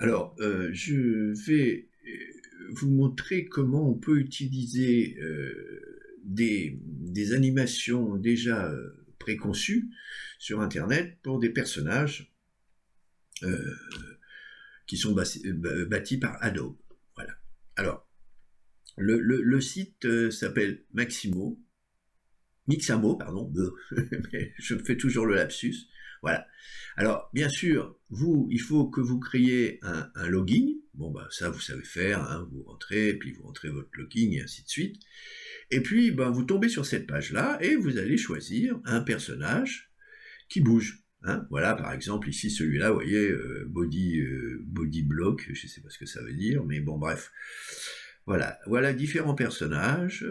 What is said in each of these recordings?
Alors, je vais vous montrer comment on peut utiliser des animations déjà préconçues sur Internet pour des personnages euh, qui sont bâtis par Adobe. Voilà. Alors, le site s'appelle Mixamo, pardon, mais je fais toujours le lapsus. Voilà. Alors, bien sûr, il faut que vous créiez un login. Bon, bah, ça, vous savez faire, hein, vous rentrez, puis vous rentrez votre login, et ainsi de suite. Et puis, ben, vous tombez sur cette page-là, et vous allez choisir un personnage qui bouge. Hein. Voilà, par exemple, ici, celui-là, vous voyez, body block, je ne sais pas ce que ça veut dire, mais bon, bref. Voilà différents personnages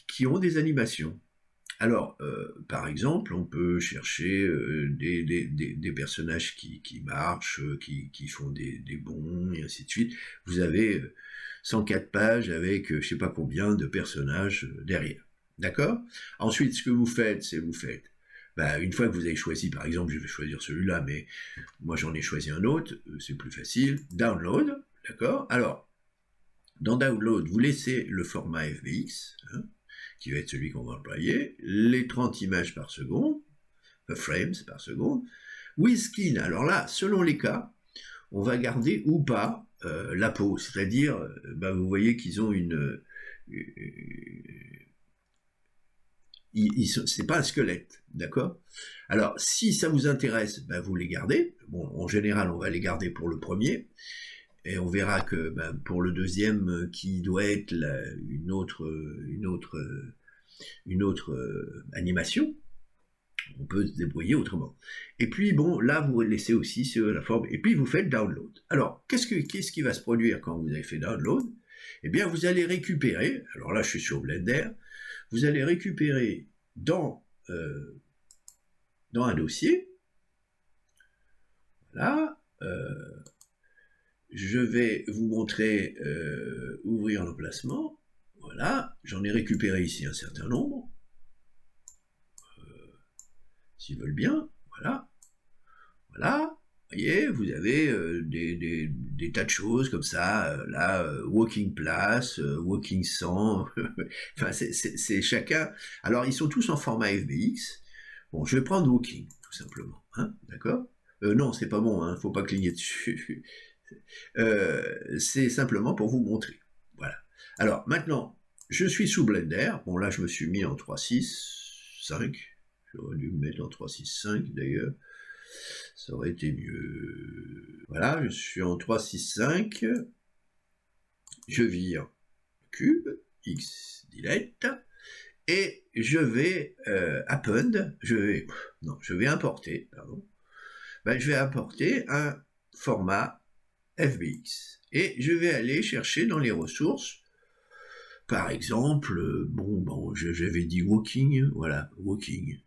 qui ont des animations. Alors, par exemple, on peut chercher des personnages qui marchent, qui font des bonds, et ainsi de suite. Vous avez 104 pages avec je sais pas combien de personnages derrière. D'accord ? Ensuite, ce que vous faites, une fois que vous avez choisi, par exemple, je vais choisir celui-là, mais moi j'en ai choisi un autre, c'est plus facile, download, d'accord ? Alors, dans download, vous laissez le format FBX, hein, qui va être celui qu'on va employer, les 30 images par seconde, frames par seconde, with skin, alors là, selon les cas, on va garder ou pas la peau, c'est-à-dire, vous voyez qu'ils ont c'est pas un squelette, d'accord ? Alors, si ça vous intéresse, vous les gardez. Bon, en général, on va les garder pour le premier, et on verra que pour le deuxième, qui doit être une autre animation, on peut se débrouiller autrement. Et puis bon, là vous laissez aussi sur la forme, et puis vous faites download. Alors, qu'est-ce qui va se produire quand vous avez fait download ? Eh bien, vous allez récupérer, alors là je suis sur Blender, vous allez récupérer dans un dossier, voilà, je vais vous montrer ouvrir l'emplacement, voilà, j'en ai récupéré ici un certain nombre, s'ils veulent bien, voilà, vous voyez, vous avez des tas de choses comme ça, walking place, walking sans, enfin c'est chacun, alors ils sont tous en format FBX, bon je vais prendre walking, tout simplement, hein, d'accord ? Non, c'est pas bon, hein, faut pas cligner dessus, c'est simplement pour vous montrer, voilà. Alors maintenant, je suis sous Blender, bon là je me suis mis en 3.6.5, j'aurais dû me mettre en 3.6.5 d'ailleurs, ça aurait été mieux. Voilà, je suis en 3.6.5, je vire le cube, X delete, et je vais append, je vais importer, pardon, je vais importer un format FBX, et je vais aller chercher dans les ressources, par exemple, j'avais dit walking, voilà, walking,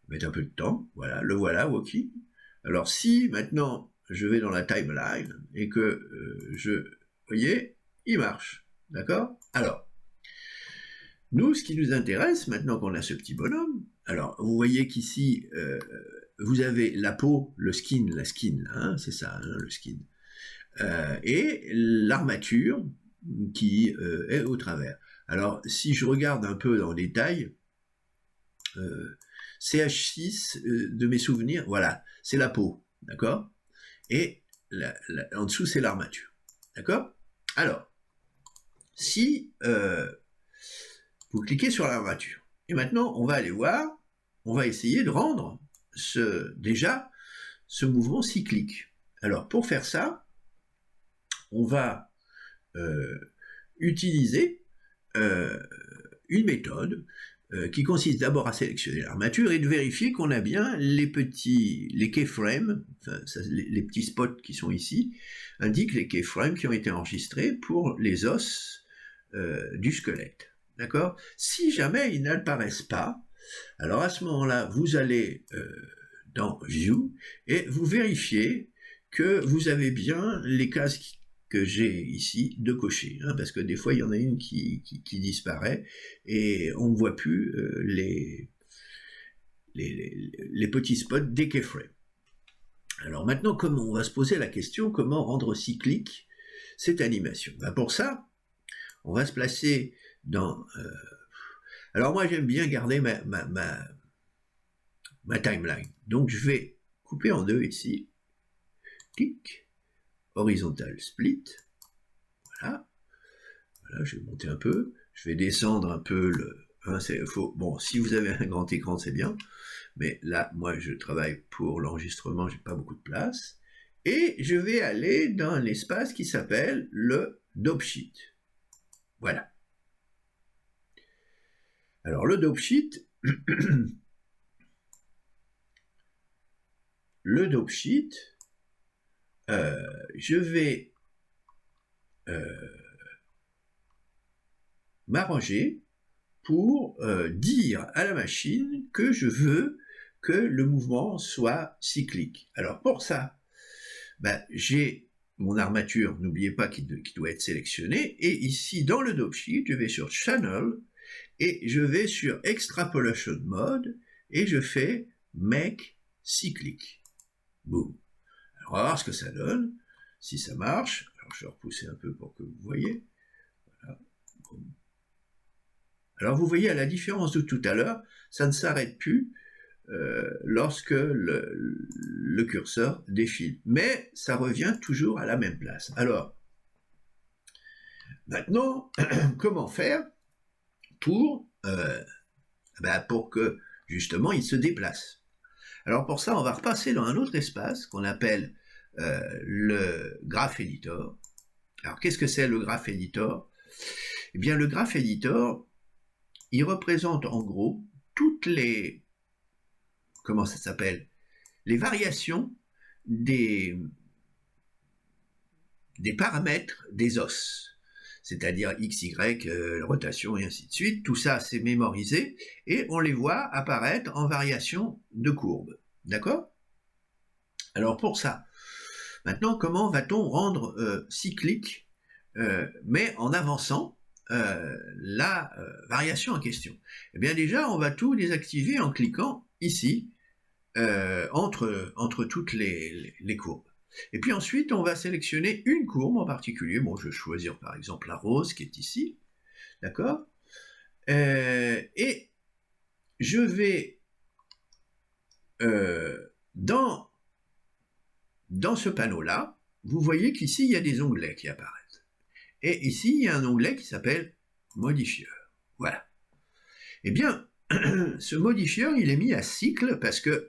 mettre un peu de temps, voilà, le voilà, walking. Alors si maintenant je vais dans la timeline et que vous voyez, il marche, d'accord ? Alors, nous, ce qui nous intéresse, maintenant qu'on a ce petit bonhomme, alors vous voyez qu'ici, vous avez la peau, la skin, hein, c'est ça, hein, le skin, et l'armature qui est au travers. Alors, si je regarde un peu dans le détail, CH6 de mes souvenirs, voilà, c'est la peau, d'accord ? Et en dessous, c'est l'armature, d'accord ? Alors, si vous cliquez sur l'armature, et maintenant, on va aller voir, on va essayer de rendre ce mouvement cyclique. Alors, pour faire ça, on va utiliser une méthode qui consiste d'abord à sélectionner l'armature et de vérifier qu'on a bien les keyframes, enfin, les petits spots qui sont ici, indiquent les keyframes qui ont été enregistrés pour les os du squelette. D'accord ? Si jamais ils n'apparaissent pas, alors à ce moment-là, vous allez dans View et vous vérifiez que vous avez bien les cases que j'ai ici de cocher, hein, parce que des fois il y en a une qui disparaît et on ne voit plus les petits spots des keyframes. Alors maintenant, comment on va se poser la question, comment rendre cyclique cette animation? Ben pour ça, on va se placer dans... alors moi, j'aime bien garder ma timeline. Donc je vais couper en deux ici. Clic. Horizontal split. Voilà. Voilà, je vais monter un peu. Je vais descendre un peu le... Hein, bon, si vous avez un grand écran, c'est bien. Mais là, moi, je travaille pour l'enregistrement, j'ai pas beaucoup de place. Et je vais aller dans l'espace qui s'appelle le dope sheet. Voilà. Alors, le dope sheet, je vais m'arranger pour dire à la machine que je veux que le mouvement soit cyclique. Alors pour ça, j'ai mon armature, n'oubliez pas qu'il doit être sélectionné, et ici dans le dope sheet, je vais sur Channel, et je vais sur Extrapolation Mode, et je fais Make Cyclic. Boum. Alors on va voir ce que ça donne, si ça marche. Alors je vais repousser un peu pour que vous voyez. Voilà. Boum. Alors vous voyez, à la différence de tout à l'heure, ça ne s'arrête plus lorsque le curseur défile. Mais ça revient toujours à la même place. Alors, maintenant, comment faire pour que, justement, il se déplace? Alors pour ça, on va repasser dans un autre espace qu'on appelle le Graph Editor. Alors qu'est-ce que c'est le Graph Editor? Eh bien, le Graph Editor, il représente en gros toutes les... comment ça s'appelle? Les variations des paramètres des os. C'est-à-dire x, y, rotation et ainsi de suite. Tout ça, c'est mémorisé et on les voit apparaître en variation de courbe. D'accord? Alors pour ça, maintenant, comment va-t-on rendre cyclique, mais en avançant la variation en question? Eh bien déjà, on va tout désactiver en cliquant ici, entre toutes les courbes. Et puis ensuite, on va sélectionner une courbe en particulier. Bon, je vais choisir par exemple la rose qui est ici. D'accord? Et je vais dans ce panneau-là, vous voyez qu'ici, il y a des onglets qui apparaissent. Et ici, il y a un onglet qui s'appelle modifieur. Voilà. Eh bien, ce modifieur, il est mis à cycle parce que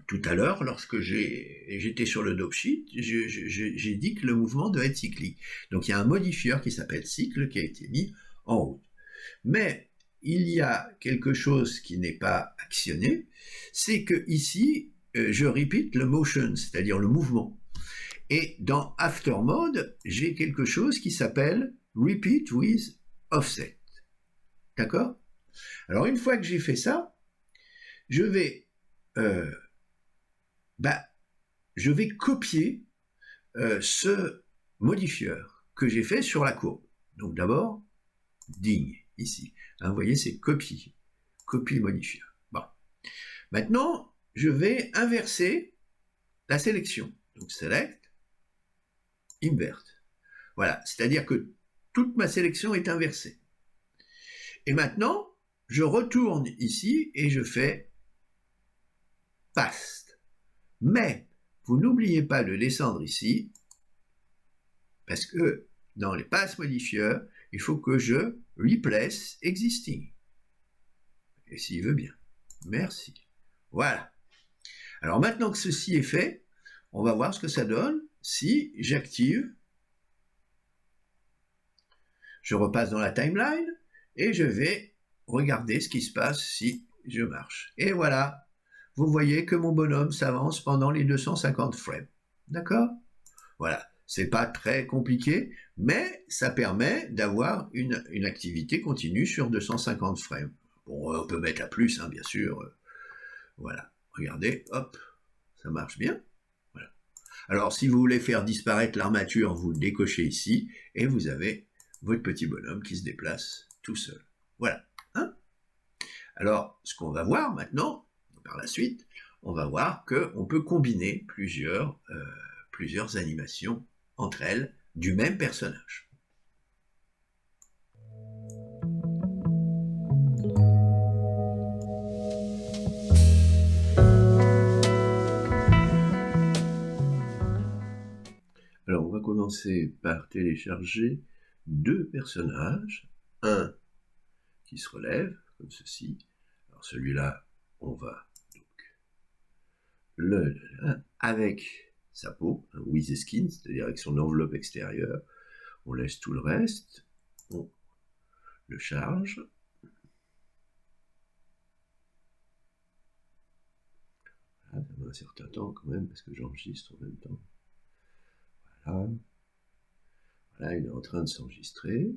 tout à l'heure, lorsque j'étais sur le dope sheet, j'ai dit que le mouvement doit être cyclique. Donc il y a un modifieur qui s'appelle cycle qui a été mis en route. Mais il y a quelque chose qui n'est pas actionné, c'est que ici, je repeat le motion, c'est-à-dire le mouvement. Et dans After Mode, j'ai quelque chose qui s'appelle Repeat with Offset. D'accord? Alors une fois que j'ai fait ça, je vais copier ce modifieur que j'ai fait sur la courbe. Donc d'abord, digne, ici. Hein, vous voyez, c'est copie modifieur. Bon. Maintenant, je vais inverser la sélection. Donc select, invert. Voilà, c'est-à-dire que toute ma sélection est inversée. Et maintenant, je retourne ici et je fais paste. Mais vous n'oubliez pas de descendre ici, parce que dans les pass modifieurs, il faut que je replace existing. Et s'il veut bien. Merci. Voilà. Alors maintenant que ceci est fait, on va voir ce que ça donne si j'active. Je repasse dans la timeline et je vais regarder ce qui se passe si je marche. Et voilà. Vous voyez que mon bonhomme s'avance pendant les 250 frames. D'accord? Voilà. C'est pas très compliqué, mais ça permet d'avoir une activité continue sur 250 frames. Bon, on peut mettre à plus, hein, bien sûr. Voilà. Regardez, hop, ça marche bien. Voilà. Alors, si vous voulez faire disparaître l'armature, vous le décochez ici, et vous avez votre petit bonhomme qui se déplace tout seul. Voilà. Hein? Alors, ce qu'on va voir maintenant, par la suite, on va voir qu'on peut combiner plusieurs animations entre elles du même personnage. Alors, on va commencer par télécharger deux personnages. Un qui se relève, comme ceci. Alors, celui-là, on va donc avec sa peau, with the skin, c'est-à-dire avec son enveloppe extérieure. On laisse tout le reste. On le charge. Voilà, ça met un certain temps quand même, parce que j'enregistre en même temps. Voilà. Voilà, il est en train de s'enregistrer.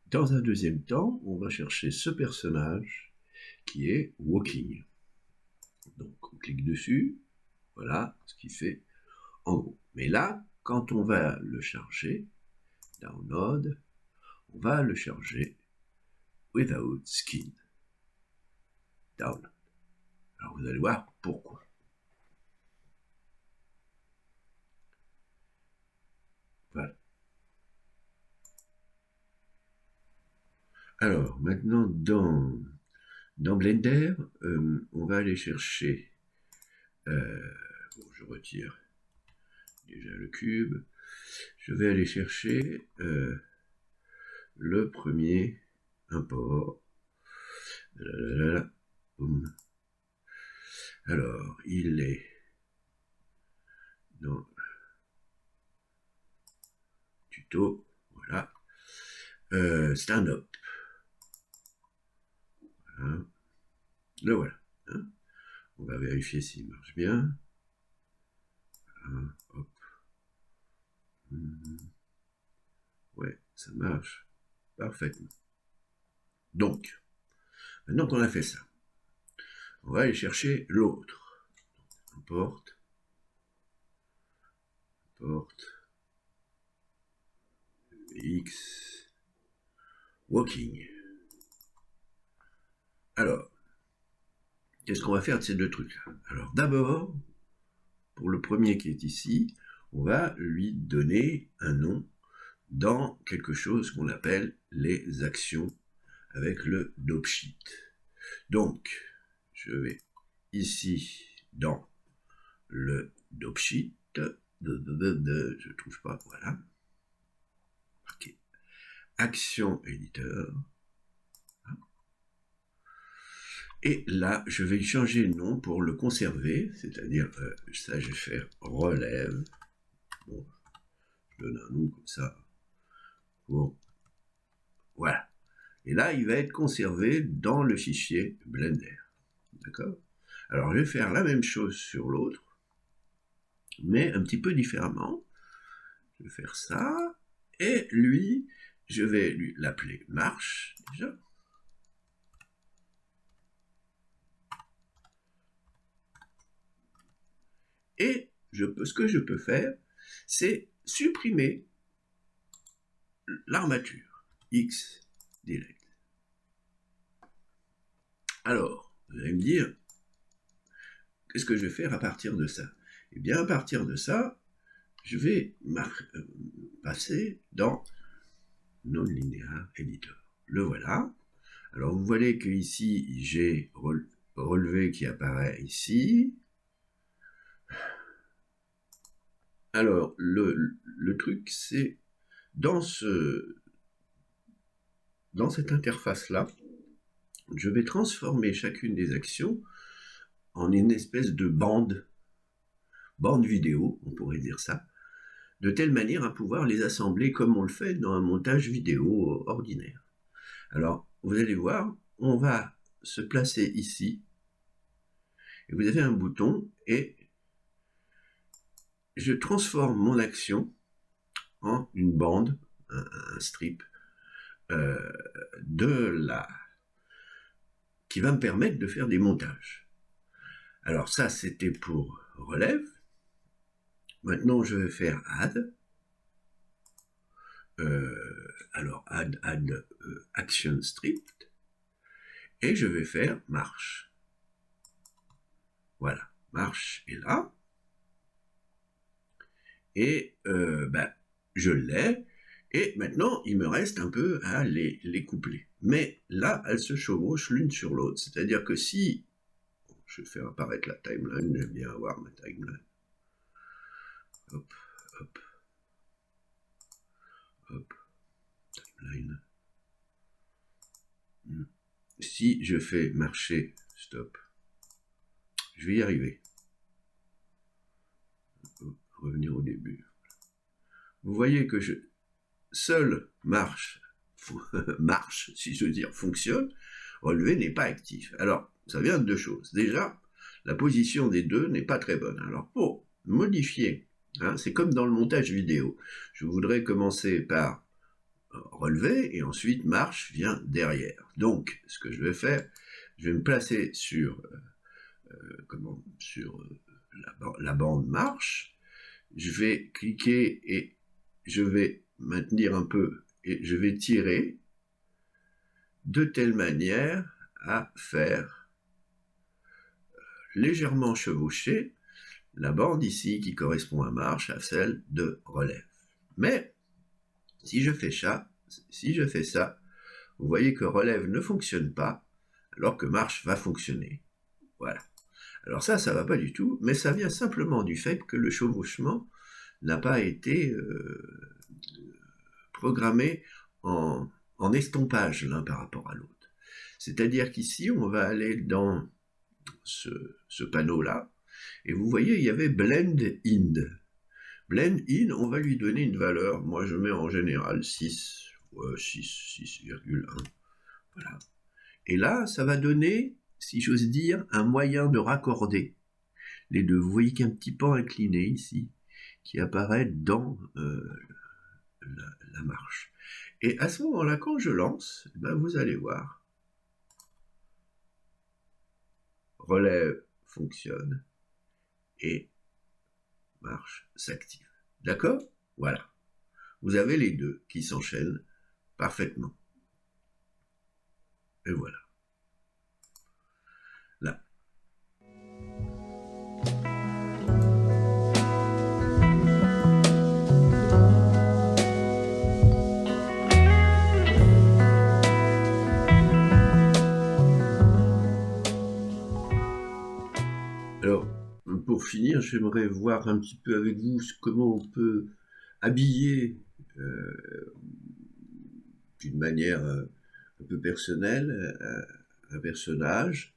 Dans un deuxième temps, on va chercher ce personnage qui est Walking. Donc on clique dessus, voilà ce qu'il fait en gros. Mais là, quand on va le charger, download, on va le charger without skin. Download. Alors vous allez voir pourquoi. Voilà. Alors maintenant dans Blender, on va aller chercher. Bon, je retire déjà le cube. Je vais aller chercher le premier import. Boum. Alors, il est dans tuto, voilà. Stand up. Voilà. Le voilà. Hein. On va vérifier s'il marche bien. Voilà. Hop. Ouais, ça marche parfaitement. Donc, maintenant qu'on a fait ça, on va aller chercher l'autre. Importe. X. Walking. Alors, qu'est-ce qu'on va faire de ces deux trucs-là? Alors d'abord, pour le premier qui est ici, on va lui donner un nom dans quelque chose qu'on appelle les actions avec le dopesheet. Donc, je vais ici dans le dopesheet, je trouve pas, voilà. Ok. Action éditeur. Et là, je vais changer le nom pour le conserver, c'est-à-dire, ça, je vais faire relève. Bon, je donne un nom comme ça. Bon, voilà. Et là, il va être conservé dans le fichier Blender. D'accord? Alors, je vais faire la même chose sur l'autre, mais un petit peu différemment. Je vais faire ça, et lui, je vais l'appeler marche, déjà. Et ce que je peux faire, c'est supprimer l'armature. X, delete. Alors, vous allez me dire, qu'est-ce que je vais faire à partir de ça? Eh bien, à partir de ça, je vais passer dans Non-Linear Editor. Le voilà. Alors, vous voyez que ici, j'ai relevé qui apparaît ici. Alors, le truc, c'est dans cette interface-là, je vais transformer chacune des actions en une espèce de bande vidéo, on pourrait dire ça, de telle manière à pouvoir les assembler comme on le fait dans un montage vidéo ordinaire. Alors, vous allez voir, on va se placer ici, et vous avez un bouton, et je transforme mon action en une bande, un strip, qui va me permettre de faire des montages. Alors ça, c'était pour relève. Maintenant, je vais faire add. alors add action script, et je vais faire marche. Voilà, marche est là, et je l'ai, et maintenant il me reste un peu à les coupler. Mais là, elles se chevauchent l'une sur l'autre, c'est-à-dire que si, je vais faire apparaître la timeline, j'aime bien avoir ma timeline, hop, hop, hop, timeline. Si je fais marcher, stop, je vais y arriver. Revenir au début. Vous voyez que seul marche, si je veux dire, fonctionne, relevé n'est pas actif. Alors, ça vient de deux choses. Déjà, la position des deux n'est pas très bonne. Alors, pour modifier, c'est comme dans le montage vidéo. Je voudrais commencer par relever et ensuite marche vient derrière. Donc, ce que je vais faire, je vais me placer sur, la bande marche. Je vais cliquer et je vais maintenir un peu et je vais tirer de telle manière à faire légèrement chevaucher la bande ici qui correspond à marche à celle de relève. Mais si je fais ça, vous voyez que relève ne fonctionne pas alors que marche va fonctionner. Voilà. Alors ça va pas du tout, mais ça vient simplement du fait que le chevauchement n'a pas été programmé en estompage l'un par rapport à l'autre. C'est-à-dire qu'ici, on va aller dans ce panneau-là, et vous voyez, il y avait Blend In. Blend In, on va lui donner une valeur, moi je mets en général 6,1. Voilà. Et là, ça va donner, si j'ose dire, un moyen de raccorder les deux. Vous voyez qu'il y a un petit pan incliné ici, qui apparaît dans la marche. Et à ce moment-là, quand je lance, vous allez voir, relève fonctionne et marche s'active. D'accord? Voilà. Vous avez les deux qui s'enchaînent parfaitement. Et voilà. Là. Alors, pour finir, j'aimerais voir un petit peu avec vous comment on peut habiller d'une manière un peu personnelle un personnage,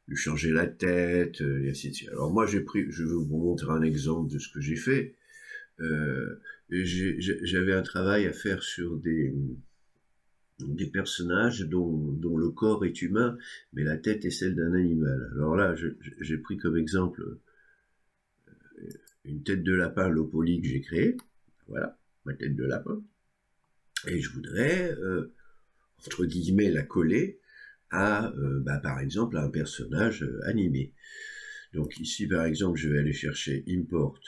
lui changer la tête, et ainsi de suite. Alors moi, je vais vous montrer un exemple de ce que j'ai fait. J'avais un travail à faire sur des personnages dont le corps est humain, mais la tête est celle d'un animal. Alors là, j'ai pris comme exemple une tête de lapin low poly que j'ai créée. Voilà, ma tête de lapin. Et je voudrais, entre guillemets, la coller à, par exemple, à un personnage animé. Donc ici, par exemple, je vais aller chercher Import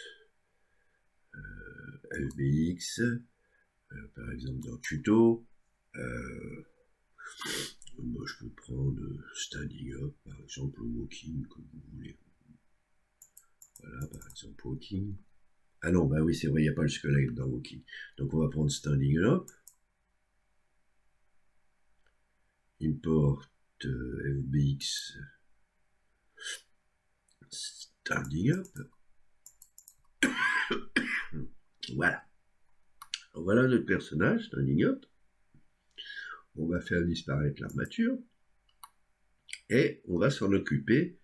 FBX, par exemple dans Tuto. Moi, je peux prendre Standing Up, par exemple, ou Walking, comme vous voulez. Voilà, par exemple, Walking. Ah non, oui, c'est vrai, il n'y a pas le squelette dans Walking. Donc on va prendre Standing Up. Import FBX Standing Up. Voilà. Alors, voilà notre personnage, Standing Up. On va faire disparaître l'armature. Et on va s'en occuper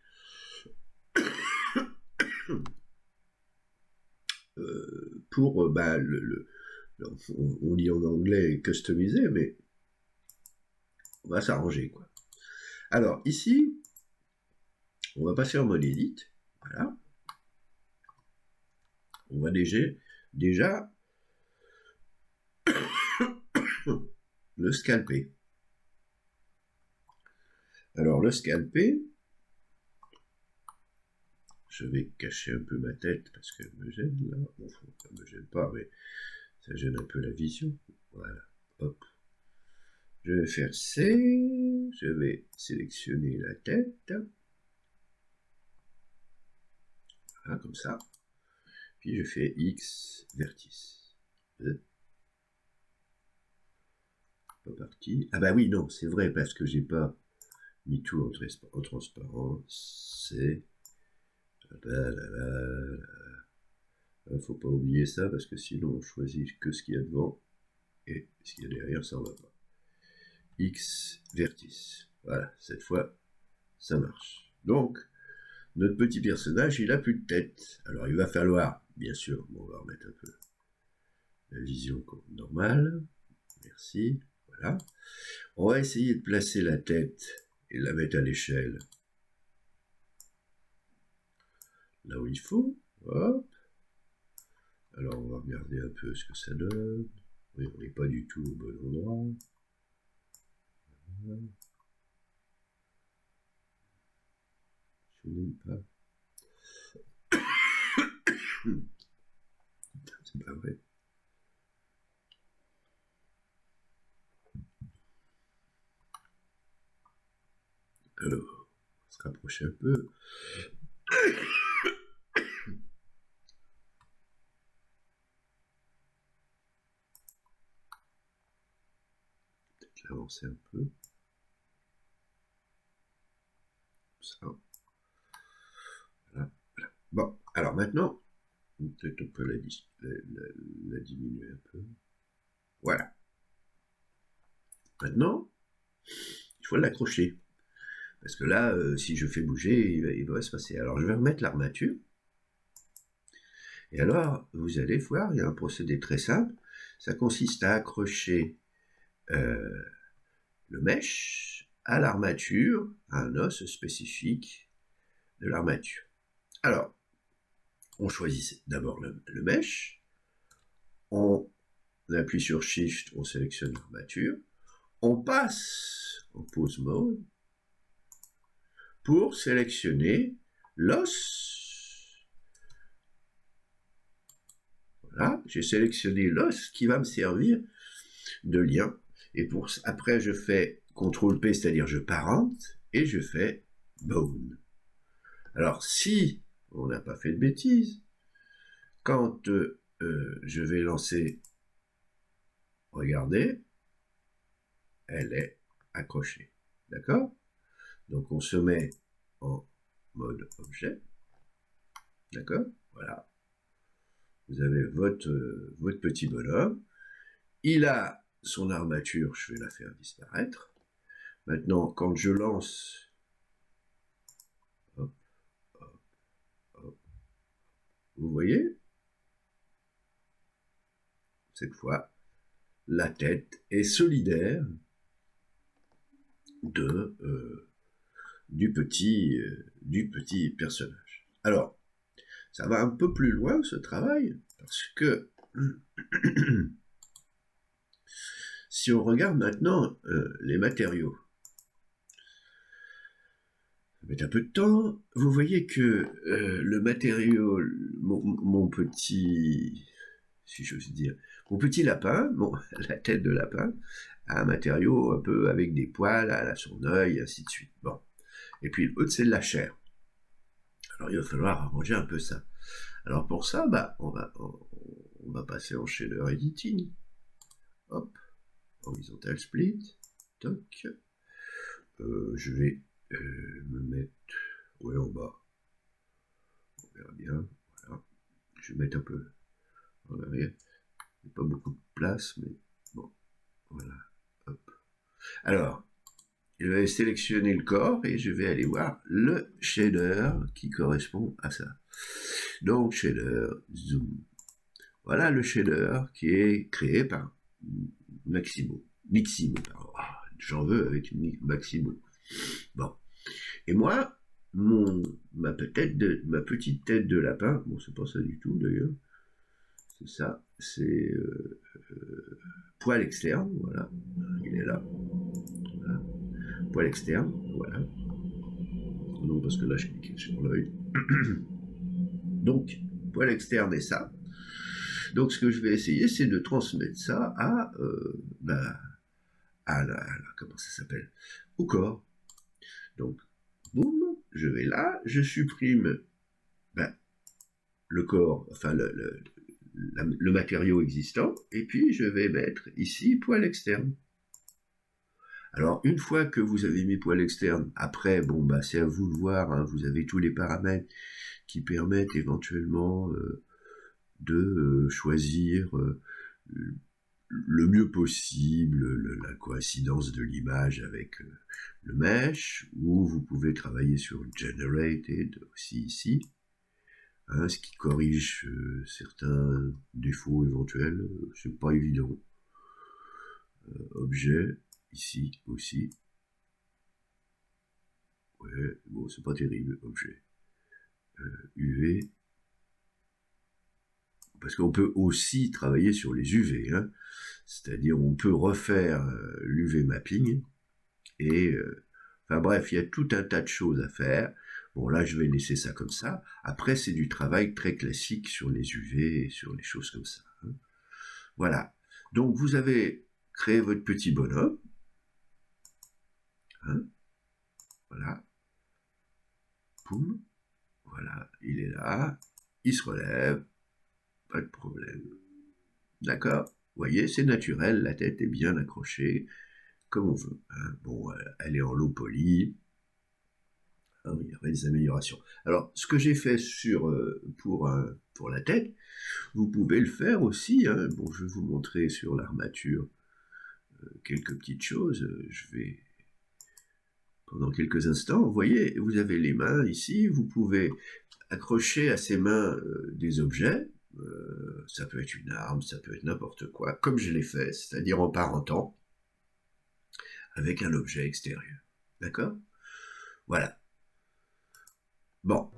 pour, on dit en anglais customiser, mais on va s'arranger, quoi. Alors, ici, on va passer en mode edit. Voilà. On va déjà le scalper. Alors, le scalper, je vais cacher un peu ma tête parce qu'elle me gêne, là. Bon, ça me gêne pas, mais ça gêne un peu la vision. Voilà, hop. Je vais faire C, je vais sélectionner la tête, voilà, comme ça, puis je fais X, vertice. Pas parti. Ah bah oui, non, c'est vrai, parce que j'ai pas mis tout en transparence, c'est... Faut pas oublier ça, parce que sinon on choisit que ce qu'il y a devant, et ce qu'il y a derrière, ça en va pas. X, vertice. Voilà, cette fois, ça marche. Donc, notre petit personnage, il a plus de tête. Alors, il va falloir, bien sûr, on va remettre un peu la vision normale. Merci. Voilà. On va essayer de placer la tête et la mettre à l'échelle là où il faut. Hop. Alors, on va regarder un peu ce que ça donne. Oui, on n'est pas du tout au bon endroit. Voilà. Je n'aime pas. C'est pas vrai. Alors, on va se rapprocher un peu. Peut-être l'avancer un peu. Ça. Voilà. Voilà. Bon, alors maintenant, peut-être on peut la diminuer un peu. Voilà. Maintenant, il faut l'accrocher. Parce que là, si je fais bouger, il va se passer. Alors, je vais remettre l'armature. Et alors, vous allez voir, il y a un procédé très simple. Ça consiste à accrocher le mesh à l'armature, à un os spécifique de l'armature. Alors, on choisit d'abord le mesh. On appuie sur Shift, on sélectionne l'armature. On passe en pose mode pour sélectionner l'os. Voilà, j'ai sélectionné l'os qui va me servir de lien. Et après, je fais CTRL-P, c'est-à-dire je parente, et je fais Bone. Alors, si on n'a pas fait de bêtises, quand je vais lancer, regardez, elle est accrochée. D'accord? Donc, on se met en mode objet. D'accord? Voilà. Vous avez votre petit bonhomme. Il a son armature, je vais la faire disparaître. Maintenant, quand je lance, hop, hop, hop, vous voyez? Cette fois, la tête est solidaire du petit personnage. Alors, ça va un peu plus loin ce travail, parce que si on regarde maintenant les matériaux, ça met un peu de temps, vous voyez que le matériau, mon petit, si j'ose dire, mon petit lapin, la tête de lapin, a un matériau un peu avec des poils à son œil, ainsi de suite. Bon. Et puis l'autre, c'est de la chair. Alors il va falloir arranger un peu ça. Alors pour ça, bah, on va passer en shader editing. Hop, horizontal split. Toc. Je vais me mettre en bas. On verra bien. Voilà. Je vais mettre un peu en arrière. Il n'y a pas beaucoup de place, mais bon. Voilà. Hop. Alors, je vais sélectionner le corps et je vais aller voir le shader qui correspond à ça. Donc, shader, zoom. Voilà le shader qui est créé par Miximo, pardon. Ah, j'en veux avec Maximo. Bon. Et moi, ma petite tête de lapin, bon, c'est pas ça du tout d'ailleurs, c'est ça, c'est poil externe, voilà, il est là, voilà. Poil externe, voilà. Non, parce que là, je clique sur l'œil. Donc, poil externe est ça. Donc ce que je vais essayer, c'est de transmettre ça comment ça s'appelle, au corps. Donc, boum, je vais là, je supprime le corps, enfin le matériau existant, et puis je vais mettre ici poil externe. Alors, une fois que vous avez mis poil externe, après, c'est à vous de voir, hein, vous avez tous les paramètres qui permettent éventuellement de choisir le mieux possible la coïncidence de l'image avec le mesh, ou vous pouvez travailler sur Generated aussi ici, hein, ce qui corrige certains défauts éventuels, c'est pas évident. Objet, ici aussi. Ouais, bon, c'est pas terrible, objet. UV. Parce qu'on peut aussi travailler sur les UV, hein. C'est-à-dire on peut refaire l'UV mapping, et enfin bref, il y a tout un tas de choses à faire. Bon, là, je vais laisser ça comme ça. Après, c'est du travail très classique sur les UV et sur les choses comme ça, hein. Voilà. Donc, vous avez créé votre petit bonhomme, hein. Voilà. Poum. Voilà, il est là. Il se relève. Pas de problème. D'accord? Vous voyez, c'est naturel. La tête est bien accrochée, comme on veut, hein. Bon, elle est en low poly. Ah oui, il y aurait des améliorations. Alors, ce que j'ai fait pour la tête, vous pouvez le faire aussi, hein. Bon, je vais vous montrer sur l'armature quelques petites choses. Je vais, pendant quelques instants, vous voyez, vous avez les mains ici, vous pouvez accrocher à ces mains des objets. Ça peut être une arme, ça peut être n'importe quoi, comme je l'ai fait, c'est-à-dire en parentant avec un objet extérieur. D'accord? Voilà. Bon.